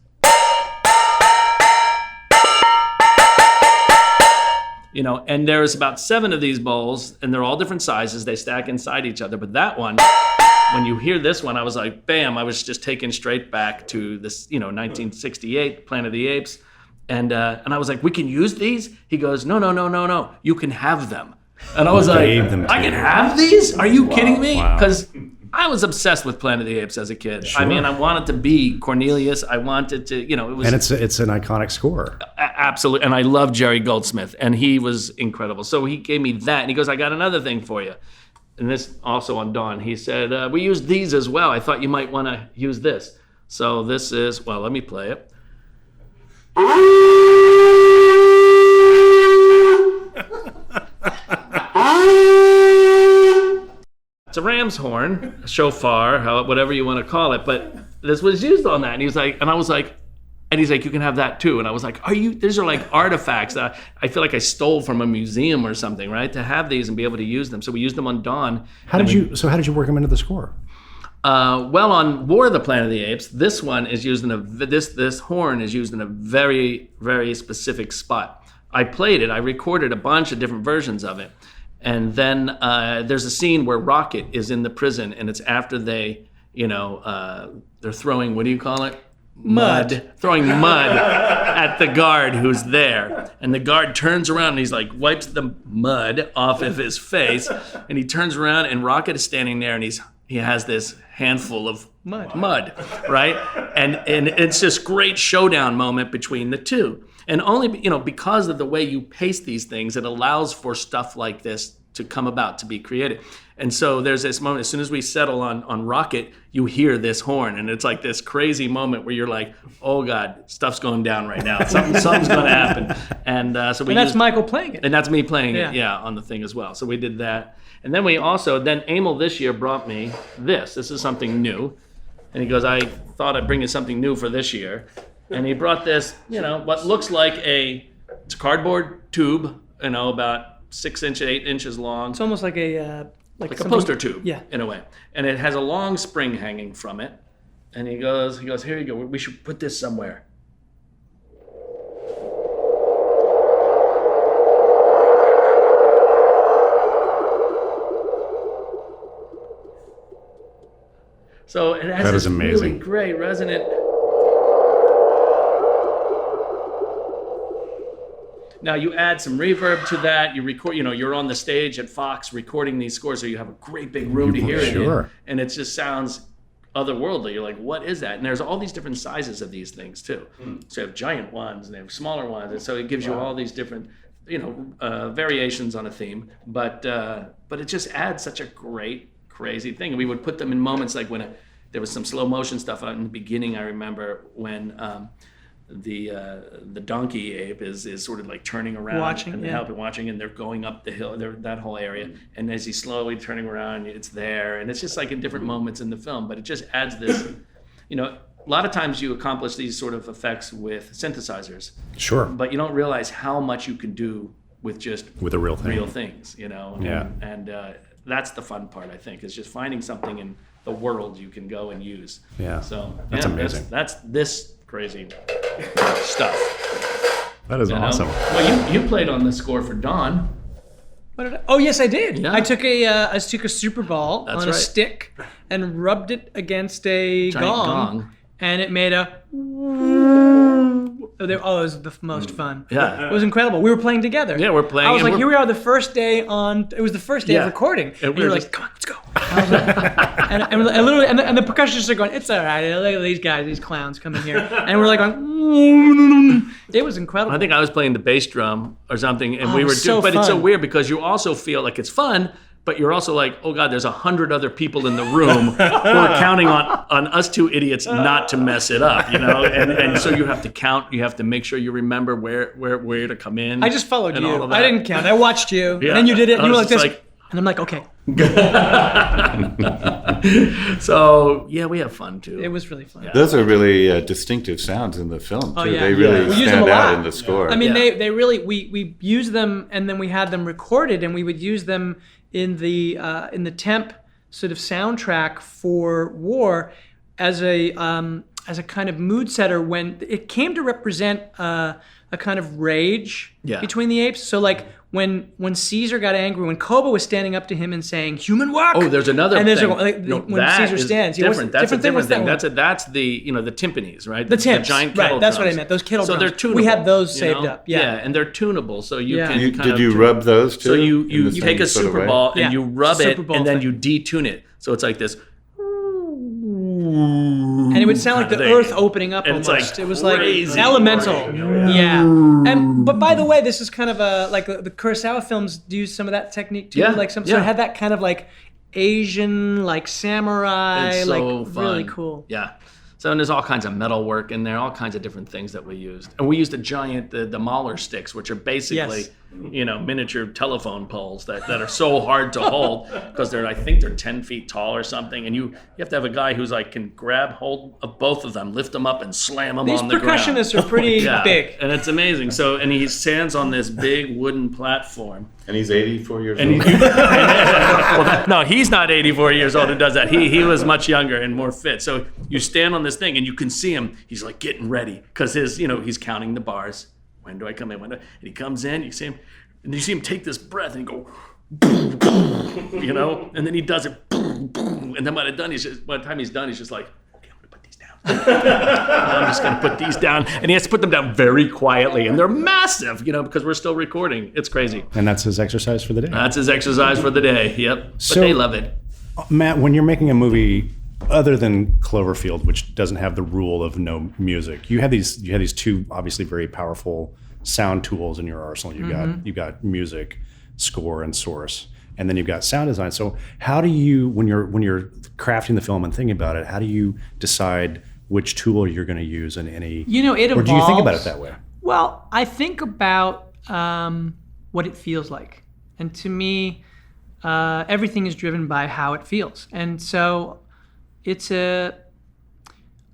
And there's about 7 of these bowls, and they're all different sizes. They stack inside each other. But that one, when you hear this one, I was like, bam, I was just taken straight back to this, 1968, Planet of the Apes. And I was like, we can use these? He goes, no, you can have them. And I was like, I can have these? Are you kidding me? Because I was obsessed with Planet of the Apes as a kid. Sure. I mean, I wanted to be Cornelius. I wanted to, it was... And it's an iconic score. Absolutely. And I love Jerry Goldsmith, and he was incredible. So he gave me that, and he goes, I got another thing for you. And this also on Dawn. He said, we used these as well. I thought you might want to use this. So this is, well, let me play it. It's a ram's horn, a shofar, whatever you want to call it, but this was used on that. And he's like, you can have that too. And I was like, these are like artifacts that I feel like I stole from a museum or something, right? To have these and be able to use them. So we used them on Dawn. How did you work them into the score? Well, on War of the Planet of the Apes, this one is used this horn is used in a very, very specific spot. I played it. I recorded a bunch of different versions of it. And then there's a scene where Rocket is in the prison, and it's after they're throwing, what do you call it? Mud. Throwing mud at the guard who's there. And the guard turns around and he's like, wipes the mud off of his face. And he turns around and Rocket is standing there and he has this handful of mud, right? And it's this great showdown moment between the two. And only, because of the way you pace these things, it allows for stuff like this to come about, to be created. And so there's this moment, as soon as we settle on Rocket, you hear this horn, and it's like this crazy moment where you're like, oh God, stuff's going down right now. Something's going to happen. And so we that's Michael playing it. And that's me playing it, on the thing as well. So we did that. And then Amyl this year brought me this. This is something new. And he goes, I thought I'd bring you something new for this year. And he brought this, what looks like it's a cardboard tube, about 6 inches, 8 inches long. It's almost like a poster tube, yeah, in a way. And it has a long spring hanging from it. And he goes, here you go. We should put this somewhere. So it has this really great resonant. Now you add some reverb to that. You record, you're on the stage at Fox recording these scores, so you have a great big room to hear it in, and it just sounds otherworldly. You're like, what is that? And there's all these different sizes of these things too. So you have giant ones and they have smaller ones, and so it gives you all these different, variations on a theme. But it just adds such a great, crazy thing. And we would put them in moments like when there was some slow motion stuff out in the beginning. I remember when. The donkey ape is sort of like turning around watching, and they're going up the hill, that whole area, and as he's slowly turning around, it's there, and it's just like in different moments in the film, but it just adds this, a lot of times you accomplish these sort of effects with synthesizers, but you don't realize how much you can do with a real things, and that's the fun part, I think, is just finding something in the world you can go and use. So that's amazing. That's this crazy stuff. That is awesome. Well, you played on the score for Dawn. Oh yes, I did. Yeah. I took a Super Ball on a stick and rubbed it against a gong, and it made a. It was the most fun. Yeah. It was incredible. We were playing together. Yeah, we're playing. I was like, here we are the first day it was the first day of recording. And we were like, come on, let's go. And the percussionists are going, it's all right. Look at these guys, these clowns coming here. And we're like going, it was incredible. I think I was playing the bass drum or something, and we were so but fun. It's so weird because you also feel like it's fun, but you're also like, oh God, there's 100 other people in the room who are counting on us two idiots not to mess it up, and so you have to count, you have to make sure you remember where to come in. I just followed you. I didn't count. I watched you, and then you did it, and you were like this. And I'm like, okay. So yeah, we have fun too. It was really fun. Those are really distinctive sounds in the film too. yeah. They really We use them stand a out lot. in the score. I mean, they really we used them, and then we had them recorded, and we would use them in the temp sort of soundtrack for War as a kind of mood setter when it came to represent a kind of rage between the apes. So like when Caesar got angry, when Koba was standing up to him and saying "human work." Oh, there's another and thing. When Caesar stands, different. That's a different thing. That's That's the the timpanis, right? the tips, the giant kettle right? That's what I drums. meant. Those kettle so drums. they're tunable. We had those you saved know? up. Yeah, and they're tunable, so you can. Did kind of you tune- rub those too? So in you the take same a sort of Super way? Ball Yeah. and you rub It's a it, Super Bowl and then thing. you detune it. So it's like this. And it would sound like the thing. earth opening up And it's almost. like It was like crazy. elemental. Yeah. But by the way, this is kind of a like the Kurosawa films do use some of that technique too. Yeah, Like so yeah. it had that kind of like Asian, like samurai, It's like so fun. really cool. Yeah. So and there's all kinds of metal work in there, all kinds of different things that we used. And we used a giant, the Mahler sticks, which are basically, Yes. miniature telephone poles that are so hard to hold because I think they're 10 feet tall or something. And you have to have a guy who's like can grab hold of both of them, lift them up and slam them These on the ground. percussionists are pretty big. And it's amazing. So, and he stands on this big wooden platform. And he's 84 years And old. no, he's not 84 years old and does that. He was much younger and more fit. So you stand on this thing and you can see him. He's like getting ready because he's counting the bars. When do I come in? And he comes in. You see him, and you see him take this breath and go, boom, boom, and then he does it, boom, boom, and then by the time he's done, he's just like, okay, I'm gonna put these down. I'm just gonna put these down, and he has to put them down very quietly, and they're massive, because we're still recording. It's crazy. And that's his exercise for the day. That's his exercise for the day. Yep. But So- they love it. Matt, when you're making a movie other than Cloverfield, which doesn't have the rule of no music, you have these two obviously very powerful sound tools in your arsenal. You've got music, score, and source, and then you've got sound design. So how do you, when you're crafting the film and thinking about it, how do you decide which tool you're going to use in any? It or do you think evolves. about it that way? Well, I think about what it feels like, and to me, everything is driven by how it feels, and so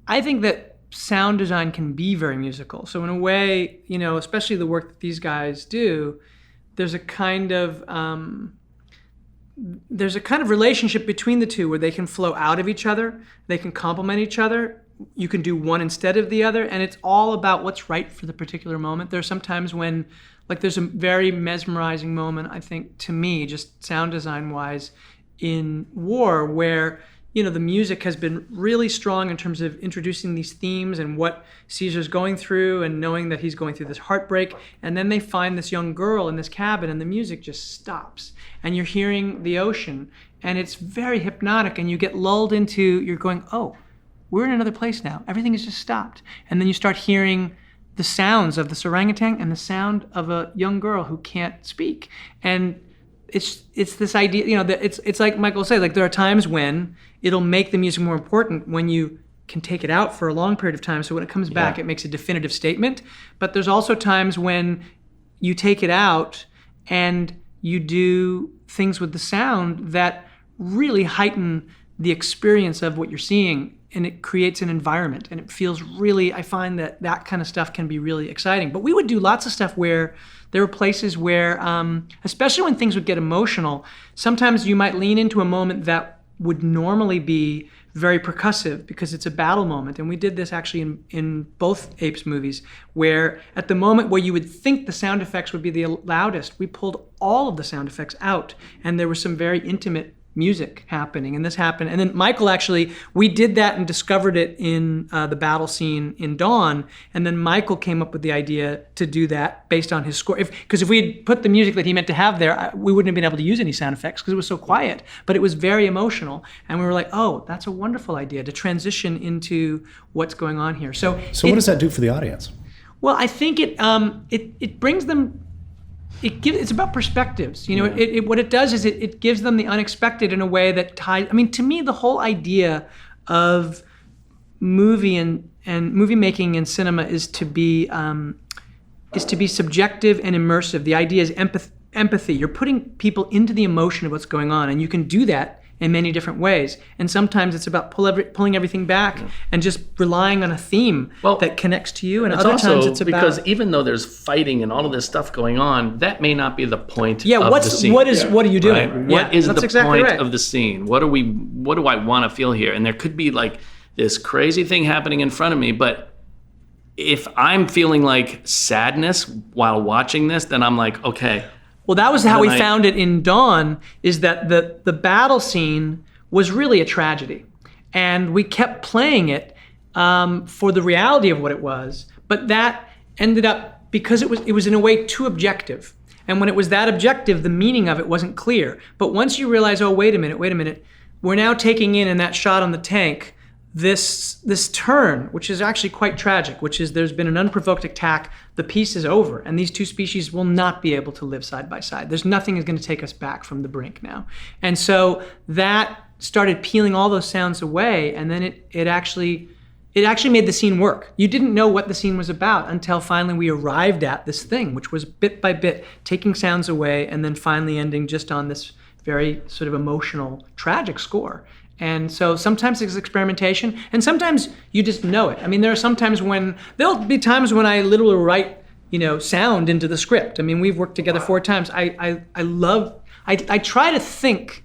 I think that sound design can be very musical. So in a way, especially the work that these guys do, there's a kind of relationship between the two where they can flow out of each other, they can complement each other. You can do one instead of the other, and it's all about what's right for the particular moment. There are some times when, like, there's a very mesmerizing moment, I think, to me, just sound design wise, in War, where the music has been really strong in terms of introducing these themes and what Caesar's going through and knowing that he's going through this heartbreak. And then they find this young girl in this cabin and the music just stops. And you're hearing the ocean and it's very hypnotic and you get lulled into, you're going, oh, we're in another place now. Everything has just stopped. And then you start hearing the sounds of this orangutan and the sound of a young girl who can't speak. And it's this idea, that it's like Michael said, like there are times when it'll make the music more important when you can take it out for a long period of time. So when it comes back, it makes a definitive statement. But there's also times when you take it out and you do things with the sound that really heighten the experience of what you're seeing, and it creates an environment, and it feels really, I find that kind of stuff can be really exciting. But we would do lots of stuff where there were places where, especially when things would get emotional, sometimes you might lean into a moment that would normally be very percussive because it's a battle moment. And we did this actually in both Apes movies, where at the moment where you would think the sound effects would be the loudest, we pulled all of the sound effects out, and there was some very intimate music happening, and this happened. And then Michael, actually, we did that and discovered it in the battle scene in Dawn, and then Michael came up with the idea to do that based on his score. Because if we had put the music that he meant to have there, we wouldn't have been able to use any sound effects because it was so quiet, but it was very emotional. And we were like, oh, that's a wonderful idea to transition into what's going on here. So what does that do for the audience? Well, I think it brings them. It's about perspectives. What it does is it gives them the unexpected in a way that ties. I mean, to me, the whole idea of movie and movie making in cinema is to be subjective and immersive. The idea is empathy. You're putting people into the emotion of what's going on, and you can do that in many different ways. And sometimes it's about pulling everything back and just relying on a theme that connects to you. And other times it's about... because even though there's fighting and all of this stuff going on, that may not be the point of the scene. What are you doing? Right? What is the point of the scene? What do I want to feel here? And there could be like this crazy thing happening in front of me, but if I'm feeling like sadness while watching this, then I'm like, okay. Well, that was how we found it in Dawn, is that the battle scene was really a tragedy. And we kept playing it for the reality of what it was. But that ended up, because it was in a way too objective. And when it was that objective, the meaning of it wasn't clear. But once you realize, oh, wait a minute, we're now taking in that shot on the tank, this turn, which is actually quite tragic, which is there's been an unprovoked attack, the piece is over, and these two species will not be able to live side by side. There's nothing is going to take us back from the brink now. And so that started peeling all those sounds away, and then it actually made the scene work. You didn't know what the scene was about until finally we arrived at this thing, which was bit by bit taking sounds away and then finally ending just on this very sort of emotional, tragic score. And so sometimes it's experimentation, and sometimes you just know it. I mean, there'll be times when I literally write, sound into the script. I mean, we've worked together 4 times. I try to think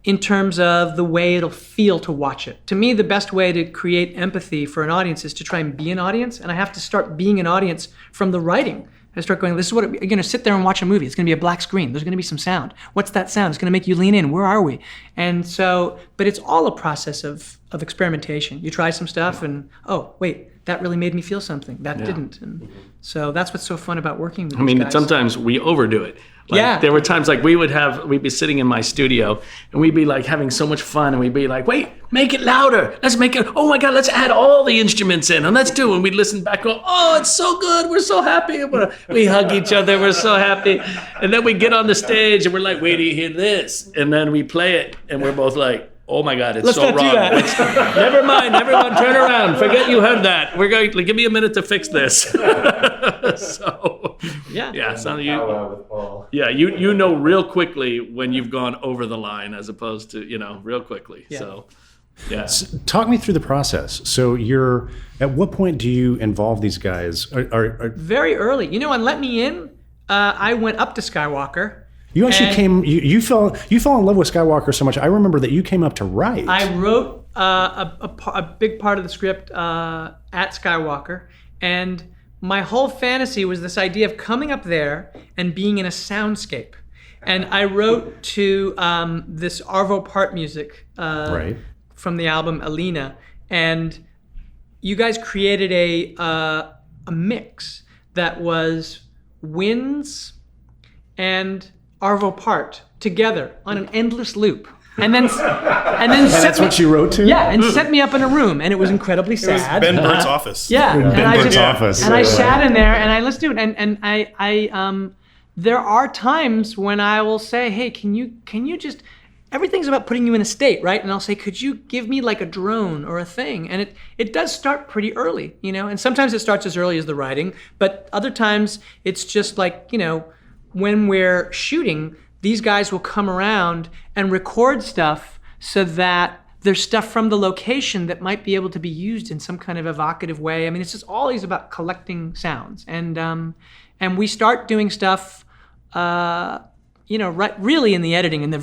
in terms of the way it'll feel to watch it. To me, the best way to create empathy for an audience is to try and be an audience, and I have to start being an audience from the writing. I start going, this is what you're going to sit there and watch a movie. It's going to be a black screen. There's going to be some sound. What's that sound? It's going to make you lean in. Where are we? And so, but it's all a process of experimentation. You try some stuff and, oh, wait, that really made me feel something. That didn't. And so that's what's so fun about working with these guys. Sometimes we overdo it. There were times like we'd be sitting in my studio and we'd be like having so much fun and we'd be like, wait, make it louder. Let's make it, oh my God, let's add all the instruments in and let's do it. And we'd listen back and go, oh, it's so good. We're so happy. We hug each other. We're so happy. And then we get on the stage and we're like, wait till you hear this. And then we play it and we're both like, oh my God, it's so wrong. Never mind, everyone, turn around. Forget you heard that. We're going to give me a minute to fix this. You know real quickly when you've gone over the line as opposed to, real quickly. Yeah. So, yeah. So, talk me through the process. So at what point do you involve these guys? Very early. On Let Me In, I went up to Skywalker. You actually you fell in love with Skywalker so much. I remember that you came up to write. I wrote a big part of the script at Skywalker, and my whole fantasy was this idea of coming up there and being in a soundscape. And I wrote to this Arvo Part music from the album Alina, and you guys created a mix that was winds and Arvo Part together on an endless loop, and then that's what you wrote to? Yeah, and set me up in a room, and it was incredibly sad. It was Ben Burt's office. Yeah, Ben Burt's office. And I sat in there and I listened to it, and I there are times when I will say, hey, can you just, everything's about putting you in a state, right? And I'll say, could you give me like a drone or a thing? And it does start pretty early, and sometimes it starts as early as the writing, but other times it's just like, when we're shooting, these guys will come around and record stuff so that there's stuff from the location that might be able to be used in some kind of evocative way. I mean, it's just always about collecting sounds. And we start doing stuff, really in the editing, in the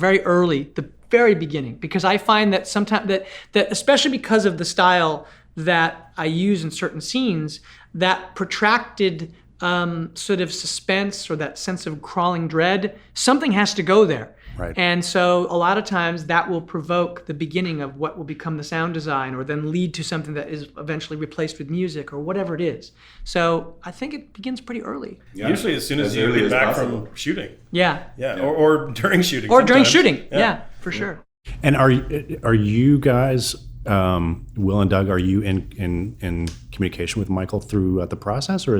very beginning, because I find that sometimes that especially because of the style that I use in certain scenes, that protracted sort of suspense or that sense of crawling dread, something has to go there. Right. And so a lot of times that will provoke the beginning of what will become the sound design, or then lead to something that is eventually replaced with music or whatever it is. So I think it begins pretty early. Yeah. Usually as soon as you get back from shooting. Yeah. Yeah. Or during shooting. Or during shooting. Yeah, for sure. And are you guys, Will and Doug, are you in communication with Michael throughout the process, or are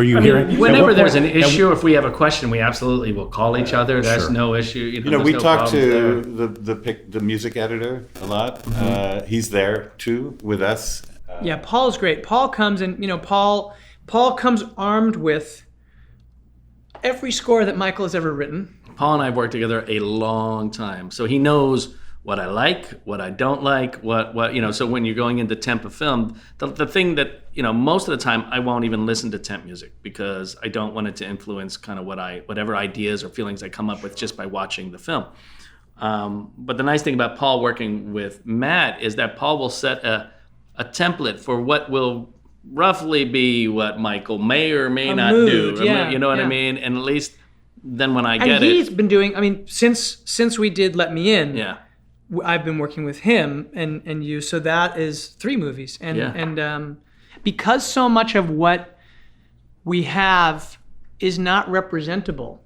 you hearing? Whenever there's an issue, if we have a question, we absolutely will call each other. There's no issue. We talk to the music editor a lot. He's there too with us. Yeah, Paul's great. Paul comes and Paul comes armed with every score that Michael has ever written. Paul and I have worked together a long time, so he knows what I like, what I don't like, what so when you're going into temp of film, the thing that, most of the time I won't even listen to temp music because I don't want it to influence kind of whatever ideas or feelings I come up with just by watching the film. But the nice thing about Paul working with Matt is that Paul will set a template for what will roughly be what Michael may or may not do. Yeah, you know what I mean? And at least then when I get and he's been doing, since we did Let Me In, yeah. I've been working with him and you, so that is 3 movies. And because so much of what we have is not representable,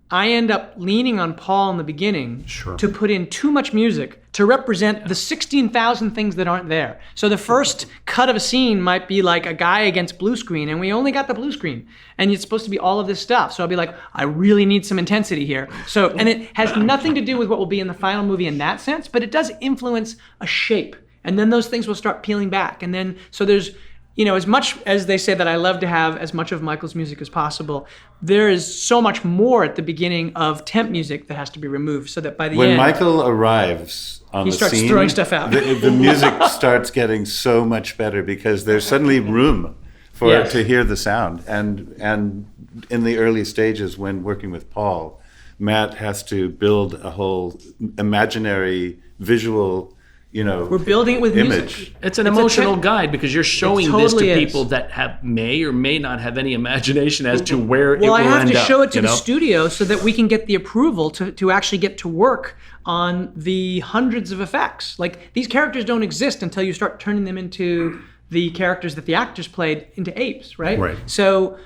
I end up leaning on Paul in the beginning to put in too much music to represent the 16,000 things that aren't there. So the first cut of a scene might be like a guy against blue screen, and we only got the blue screen, and it's supposed to be all of this stuff. So I'll be like, I really need some intensity here. So, and it has nothing to do with what will be in the final movie in that sense, but it does influence a shape, and then those things will start peeling back, and then so there's. As much as they say that I love to have as much of Michael's music as possible, there is so much more at the beginning of temp music that has to be removed so that by the end... When Michael arrives on the scene... He starts throwing stuff out. The music starts getting so much better because there's suddenly room for to hear the sound. And in the early stages when working with Paul, Matt has to build a whole imaginary visual... we're building it with image. music. It's an emotional guide because you're showing this to people that may or may not have any imagination as to where it will end up. Well, I have to show it to the studio so that we can get the approval to actually get to work on the hundreds of effects. Like, these characters don't exist until you start turning them into the characters that the actors played into Apes, right? Right. So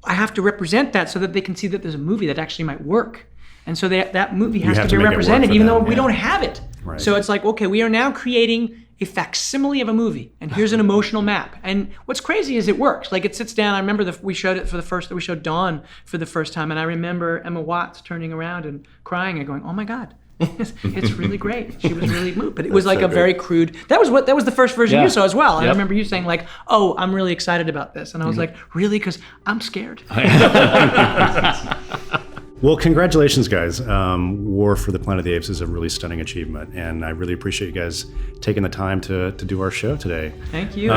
I have to represent that so that they can see that there's a movie that actually might work. And so that movie has to be represented, even though we don't have it. Right. So it's like, okay, we are now creating a facsimile of a movie, and here's an emotional map. And what's crazy is it works. Like, it sits down. I remember we showed Dawn for the first time, and I remember Emma Watts turning around and crying and going, "Oh my God, it's really great." She was really moved, but it was like a very crude. That was the first version you saw as well. I remember you saying like, "Oh, I'm really excited about this," and I was like, "Really?" Because I'm scared. Well, congratulations, guys. War for the Planet of the Apes is a really stunning achievement, and I really appreciate you guys taking the time to do our show today. Thank you.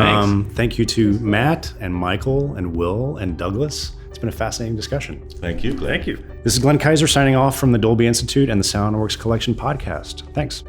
Thank you to Matt and Michael and Will and Douglas. It's been a fascinating discussion. Thank you. Thank you. This is Glenn Kiser signing off from the Dolby Institute and the SoundWorks Collection podcast. Thanks.